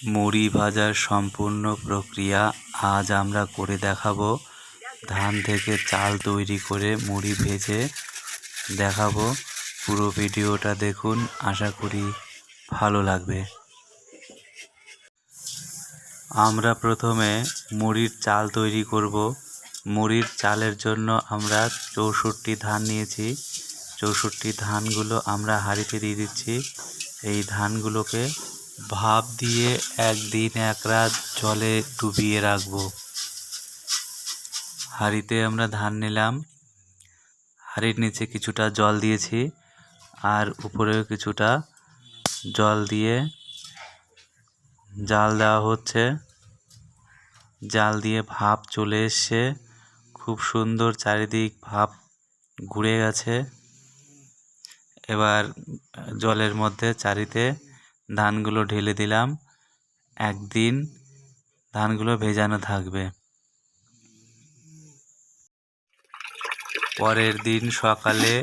মুড়ি ভাজার সম্পূর্ণ প্রক্রিয়া আজ আমরা করে দেখাবো। ধান থেকে চাল তৈরি করে মুড়ি ভেজে দেখাবো। পুরো ভিডিওটা দেখুন, আশা করি ভালো লাগবে। আমরা প্রথমে মুড়ির চাল তৈরি করব। মুড়ির চালের জন্য আমরা 64 ধান নিয়েছি। 64 ধানগুলো আমরা হাঁড়িতে দিয়ে দিচ্ছি। এই ধানগুলোকে ভাপ দিয়ে একদিন এক রাত জলে ডুবিয়ে রাখবো। হাঁড়িতে আমরা ধান নিলাম, হাঁড়ির নিচে কিছুটা জল দিয়েছি আর উপরেও কিছুটা জল দিয়ে জাল দেওয়া হচ্ছে। জাল দিয়ে ভাপ চলে এসছে, খুব সুন্দর চারিদিক ভাপ ঘুরে গেছে। এবার জলের মধ্যে চারিতে ধানগুলো ঢেলে দিলাম। একদিন ধানগুলো ভেজানো থাকবে। পরের দিন সকালে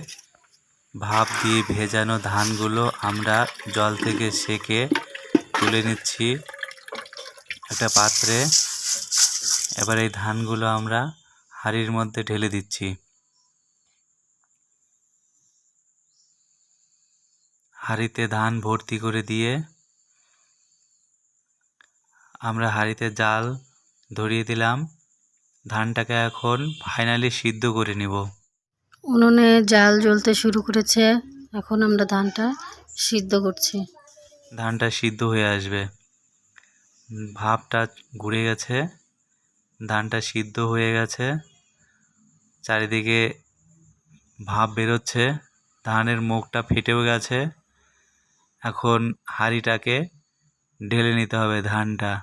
ভাপ দিয়ে ভেজানো ধানগুলো আমরা জল থেকে সেকে তুলে নিচ্ছি একটা পাত্রে। এবার এই ধানগুলো আমরা হাঁড়ির মধ্যে ঢেলে দিচ্ছি। হাঁড়িতে ধান ভর্তি করে দিয়ে আমরা হাঁড়িতে জাল ধরিয়ে দিলাম। ধানটাকে এখন ফাইনালি সিদ্ধ করে নিব। উনুনে জাল জ্বলতে শুরু করেছে, এখন আমরা ধানটা সিদ্ধ করছি। ধানটা সিদ্ধ হয়ে আসবে, ভাপটা ঘুরে গেছে, ধানটা সিদ্ধ হয়ে গেছে, চারিদিকে ভাপ বেরোচ্ছে, ধানের মুখটা ফেটেও গেছে। এখন হাঁড়িটাকে ঢেলে নিতে হবে ধানটা।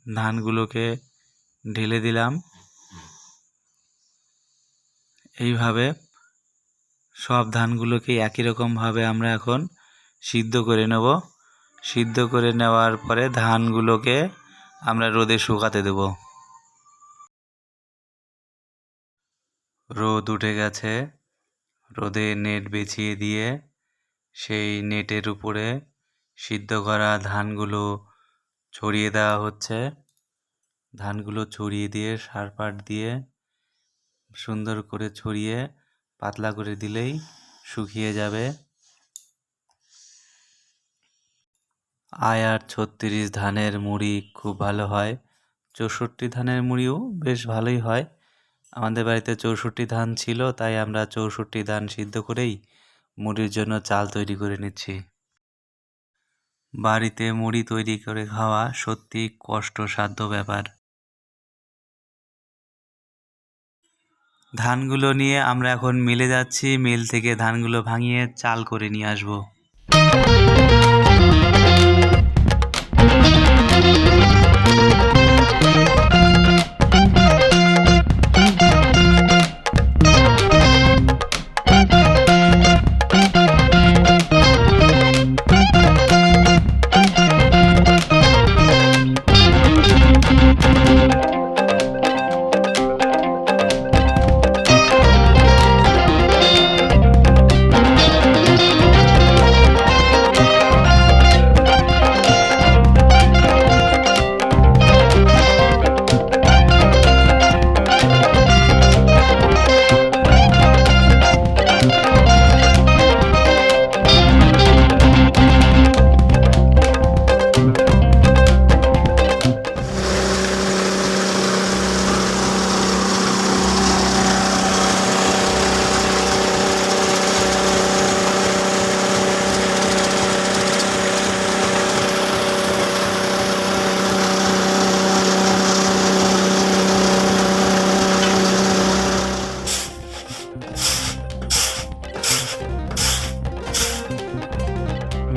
ধানগুলোকে ঢেলে দিলাম। এইভাবে সব ধানগুলোকে একই রকমভাবে আমরা এখন সিদ্ধ করে নেব। সিদ্ধ করে নেওয়ার পরে ধানগুলোকে আমরা রোদে শুকাতে দেব। রোদ উঠে গেছে, রোদে নেট বিছিয়ে দিয়ে সেই নেটের উপরে সিদ্ধ করা ধানগুলো ছড়িয়ে দেওয়া হচ্ছে। ধানগুলো ছড়িয়ে দিয়ে সারপাট দিয়ে সুন্দর করে ছড়িয়ে পাতলা করে দিলেই শুকিয়ে যাবে। আর 36 ধানের মুড়ি খুব ভালো হয়। 64 ধানের মুড়িও বেশ ভালোই হয়। আমাদের বাড়িতে 64 ধান ছিল, তাই আমরা 64 ধান সিদ্ধ করেই মুড়ির জন্য চাল তৈরি করে নিচ্ছি। বাড়িতে মুড়ি তৈরি করে খাওয়া সত্যি কষ্টসাধ্য ব্যাপার। ধানগুলো নিয়ে আমরা এখন মিলে যাচ্ছি, মিল থেকে ধানগুলো ভাঙিয়ে চাল করে নিয়ে আসবো।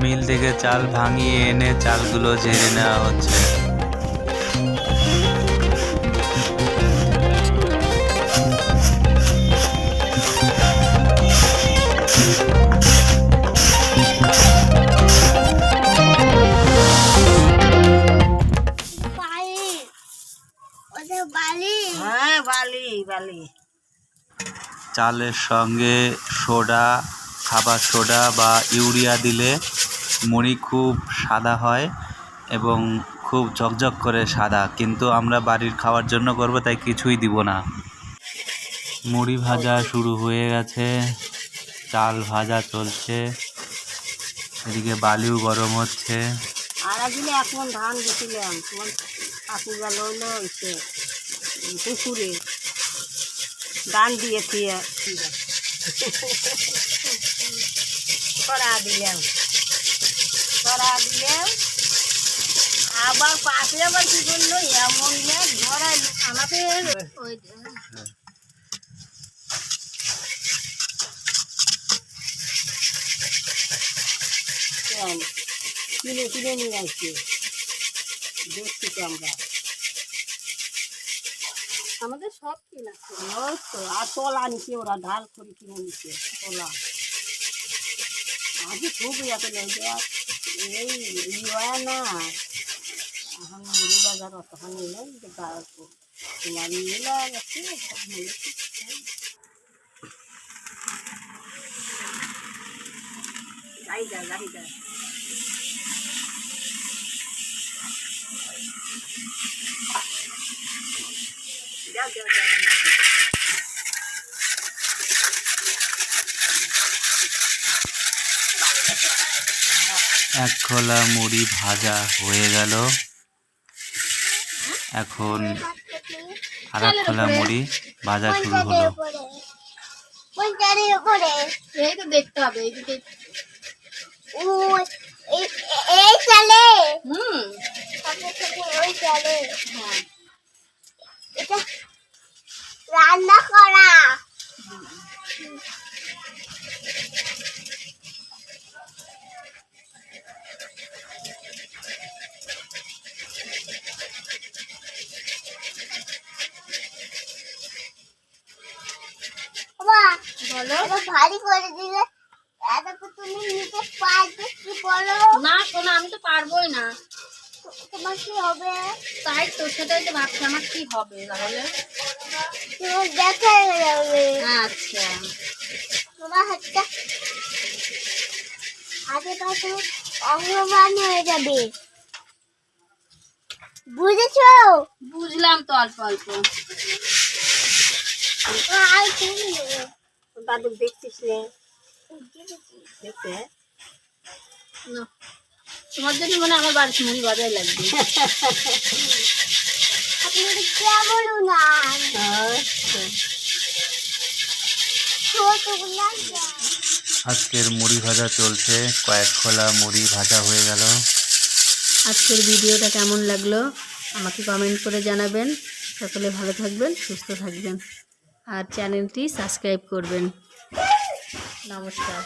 মিল থেকে চাল ভাঙিয়ে এনে চালগুলো ঝেড়ে নেওয়া হচ্ছে। চালের সঙ্গে সোডা, খাবার সোডা বা ইউরিয়া দিলে মুড়ি খুব সাদা হয় এবং খুব ঝকঝক করে সাদা, কিন্তু আমরা বাড়ির খাওয়ার জন্য করব তাই কিছুই দিব না। মুড়ি ভাজা শুরু হয়ে গেছে, চাল ভাজা চলছে, এদিকে বালিও গরম হচ্ছে। আর দিলে এখন ধান দিছিলাম তোমার কাকু গেল হলো পুকুরে ধান দিয়েছি ছড়া দিলাম আবার পাশে আবার কি করলো এমন ধরাই আমাদের কিনে কিনে নিয়ে আসছি দেখছি তো আমরা আমাদের সব কিনা তো আর তলা নিচ্ছে ওরা ঢাল করে কিনে নিচ্ছে তলা আজ খুব ইয়াতে এই হয় না এখন মুড়ি বাজার অতখান নিলে তোমার নিলে গেছে গাড়ি যা এক খোলা মুড়ি ভাজা হয়ে গেল, এখন আর এক খোলা মুড়ি ভাজা শুরু হলো। এই তো দেখতে হবে এইদিকে এই চালে ওই চালে এটা রান্না করা ভারী করে দিলে তুমি নিতে পারবে কি বলো? না শোনা আমি তো পারবোই না। তোমার কি হবে? তাই তোর সাথেই তো ভাবছি আমার কি হবে তাহলে। তোমার দেখা যাবে। আচ্ছা তোমার হাতটা আগে পাশে অঙ্গবান হয়ে যাবে, বুঝেছো? বুঝলাম তো অল্প অল্প। আর তুমি দাদু দেখছিস রে দেখতে না তোমার জন্য মানে আমার বাড়িতে মুড়ি বাজাই লাগবে। আপনি কেমন না আজকের মুড়ি ভাজা চলছে, কয়েক খোলা মুড়ি ভাজা হয়ে গেল। আজকের ভিডিওটা কেমন লাগলো আমাকে কমেন্ট করে জানাবেন। সকলে ভালো থাকবেন, সুস্থ থাকবেন আর চ্যানেলটি সাবস্ক্রাইব করবেন। নমস্কার।